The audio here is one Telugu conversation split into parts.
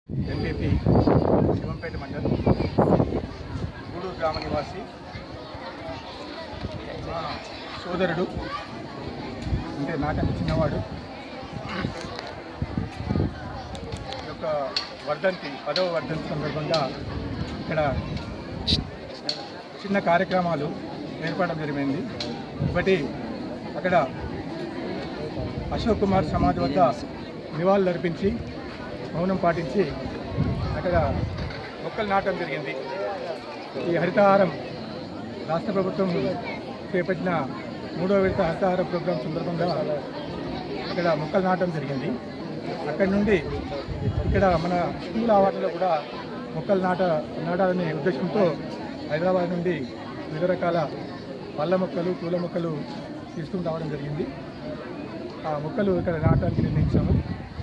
ఎంపీపీ శివంపేట మండలం గూడూరు గ్రామ నివాసి మా సోదరుడు అంటే నాకంటే చిన్నవాడు ఈ యొక్క వర్ధంతి 10వ వర్ధంతి సందర్భంగా ఇక్కడ చిన్న కార్యక్రమాలు ఏర్పడడం జరిగింది. ఒకటి అక్కడ అశోక్ కుమార్ సమాధి వద్ద నివాళులు అర్పించి మౌనం పాటించి అక్కడ మొక్కలు నాటడం జరిగింది. ఈ హరితహారం రాష్ట్ర ప్రభుత్వం చేపట్టిన 3వ విడత హరితహారం ప్రోగ్రాం సందర్భంగా అక్కడ మొక్కలు నాటడం జరిగింది. అక్కడి నుండి ఇక్కడ మన స్కూల్ ఆవరణలో కూడా మొక్కలు నాటాలనే ఉద్దేశంతో హైదరాబాద్ నుండి వివిధ రకాల పళ్ళ మొక్కలు పూల మొక్కలు తీసుకుని రావడం జరిగింది. ఆ మొక్కలు ఇక్కడ నాటడానికి నిర్ణయించాము.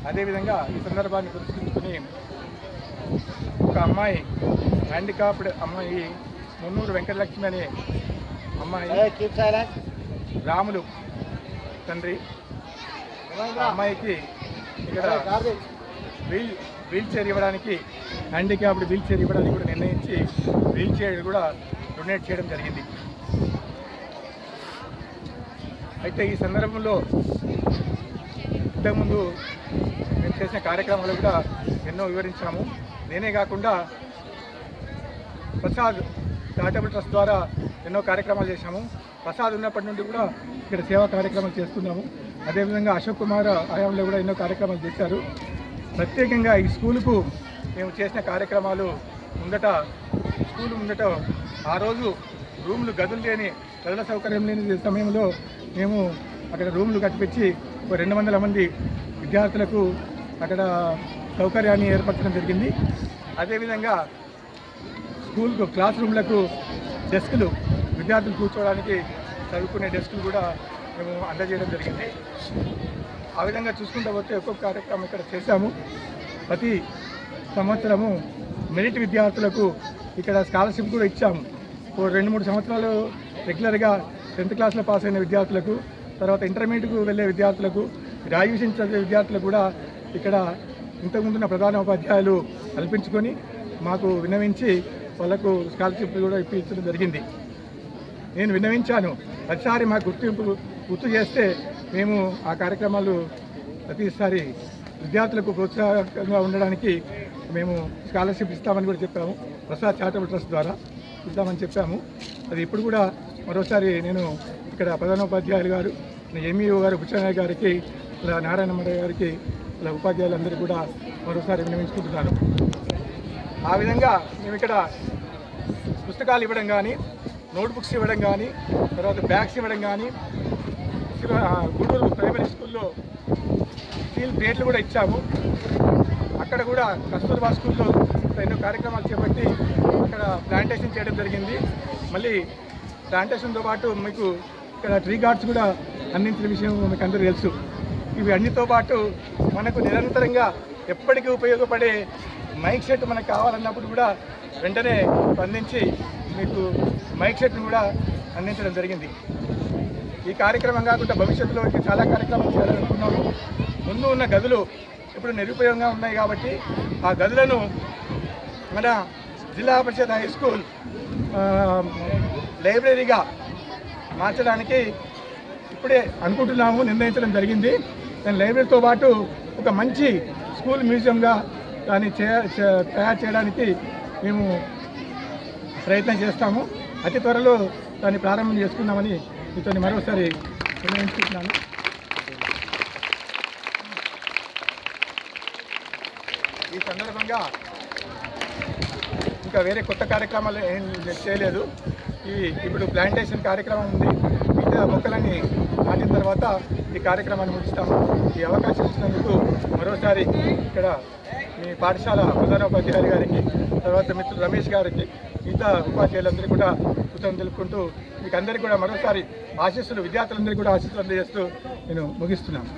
అదేవిధంగా ఈ సందర్భాన్ని పురస్కరించుకుని ఒక అమ్మాయి హ్యాండికాప్డ్ అమ్మాయి మున్నూరు వెంకటలక్ష్మి అనే అమ్మాయి రాములు తండ్రి అమ్మాయికి ఇక్కడ వీల్ చైర్ ఇవ్వడానికి హ్యాండిక్యాప్డ్ వీల్ చైర్ ఇవ్వడానికి కూడా నిర్ణయించి వీల్ చైర్ కూడా డొనేట్ చేయడం జరిగింది. అయితే ఈ సందర్భంలో ఇంతకుముందు మేము చేసిన కార్యక్రమాలు కూడా ఎన్నో వివరించాము. నేనే కాకుండా ప్రసాద్ చారిటబుల్ ట్రస్ట్ ద్వారా ఎన్నో కార్యక్రమాలు చేశాము. ప్రసాద్ ఉన్నప్పటి నుండి కూడా ఇక్కడ సేవా కార్యక్రమాలు చేస్తున్నాము. అదేవిధంగా అశోక్ కుమార్ హయాంలో కూడా ఎన్నో కార్యక్రమాలు చేశారు. ప్రత్యేకంగా ఈ స్కూలుకు మేము చేసిన కార్యక్రమాలు స్కూలు ముందట ఆ రోజు రూములు గదుల సౌకర్యం లేని సమయంలో మేము అక్కడ రూములు కట్టించి 200 మంది విద్యార్థులకు అక్కడ సౌకర్యాన్ని ఏర్పరచడం జరిగింది. అదేవిధంగా స్కూల్కు క్లాస్ రూమ్లకు డెస్కులు విద్యార్థులు కూర్చోవడానికి చదువుకునే డెస్కులు కూడా మేము అందజేయడం జరిగింది. ఆ విధంగా చూసుకుంటూ పోతే ఒక్కొక్క కార్యక్రమం ఇక్కడ చేశాము. ప్రతి సంవత్సరము మెరిట్ విద్యార్థులకు ఇక్కడ స్కాలర్షిప్ కూడా ఇచ్చాము. 2-3 సంవత్సరాలు రెగ్యులర్గా 10th క్లాస్లో పాస్ అయిన విద్యార్థులకు, తర్వాత ఇంటర్మీడియట్కు వెళ్ళే విద్యార్థులకు, గ్రాడ్యుయేషన్ చదివే విద్యార్థులకు కూడా ఇక్కడ ఇంతకుముందున్న ప్రధాన ఉపాధ్యాయులు కల్పించుకొని మాకు విన్నవించి వాళ్ళకు స్కాలర్షిప్ కూడా ఇప్పించడం జరిగింది. నేను విన్నవించాను, ప్రతిసారి మాకు గుర్తు చేస్తే మేము ఆ కార్యక్రమాలు ప్రతిసారి విద్యార్థులకు ప్రోత్సాహకంగా ఉండడానికి మేము స్కాలర్షిప్ ఇస్తామని కూడా చెప్పాము. ప్రసాద్ చారిటబుల్ ట్రస్ట్ ద్వారా ఇద్దామని చెప్పాము. అది ఇప్పుడు కూడా మరోసారి నేను ఇక్కడ ప్రధానోపాధ్యాయులు గారు, ఎంఈఓ గారు బుచ్చనాయక్ గారికి, ఇలా నారాయణమయ్య గారికి, ఇలా ఉపాధ్యాయులందరికీ కూడా మరోసారి విన్నవించుకుంటున్నాను. ఆ విధంగా మేము ఇక్కడ పుస్తకాలు ఇవ్వడం కానీ, నోట్బుక్స్ ఇవ్వడం కానీ, తర్వాత బ్యాగ్స్ ఇవ్వడం కానీ, గూడూరు ప్రైమరీ స్కూల్లో స్టీల్ ప్లేట్లు కూడా ఇచ్చాము. అక్కడ కూడా కస్తూర్బా స్కూల్లో ఎన్నో కార్యక్రమాలు చేపట్టి అక్కడ ప్లాంటేషన్ చేయడం జరిగింది. మళ్ళీ ప్లాంటేషన్తో పాటు మీకు ఇక్కడ ట్రీ గార్డ్స్ కూడా అందించిన విషయం మీకు అందరూ తెలుసు. ఇవి అన్నితో పాటు మనకు నిరంతరంగా ఎప్పటికీ ఉపయోగపడే మైక్ సెట్ మనకు కావాలన్నప్పుడు కూడా వెంటనే స్పందించి మీకు మైక్ సెట్ను కూడా అందించడం జరిగింది. ఈ కార్యక్రమం కాకుండా భవిష్యత్తులో చాలా కార్యక్రమాలు చేయాలనుకున్నాము. ముందు ఉన్న గదులు ఇప్పుడు నిరుపయోగంగా ఉన్నాయి కాబట్టి ఆ గదులను మన జిల్లా పరిషత్ హై స్కూల్ లైబ్రరీగా మార్చడానికి ఇప్పుడే అనుకుంటున్నాము, నిర్ణయించడం జరిగింది. దాని లైబ్రరీతో పాటు ఒక మంచి స్కూల్ మ్యూజియంగా దాన్ని తయారు చేయడానికి మేము ప్రయత్నం చేస్తాము. అతి త్వరలో దాన్ని ప్రారంభం చేసుకుందామని మీతో మరోసారి నిర్ణయించుకుంటున్నాను. ఈ సందర్భంగా ఇంకా వేరే కొత్త కార్యక్రమాలు ఏం చేయలేదు. ఇప్పుడు ప్లాంటేషన్ కార్యక్రమం ఉంది. మిగతా మొక్కలన్నీ నాటిన తర్వాత ఈ కార్యక్రమాన్ని ముగిస్తాము. ఈ అవకాశం ఇచ్చినందుకు మరోసారి ఇక్కడ మీ పాఠశాల ప్రధానోపాధ్యాయులు గారికి, తర్వాత మిత్రులు రమేష్ గారికి, మిగతా ఉపాధ్యాయులందరికీ కూడా కృతజ్ఞతలు తెలుపుకుంటూ మీకు అందరికీ కూడా మరోసారి విద్యార్థులందరికీ కూడా ఆశీస్సులు అందజేస్తూ నేను ముగిస్తున్నాను.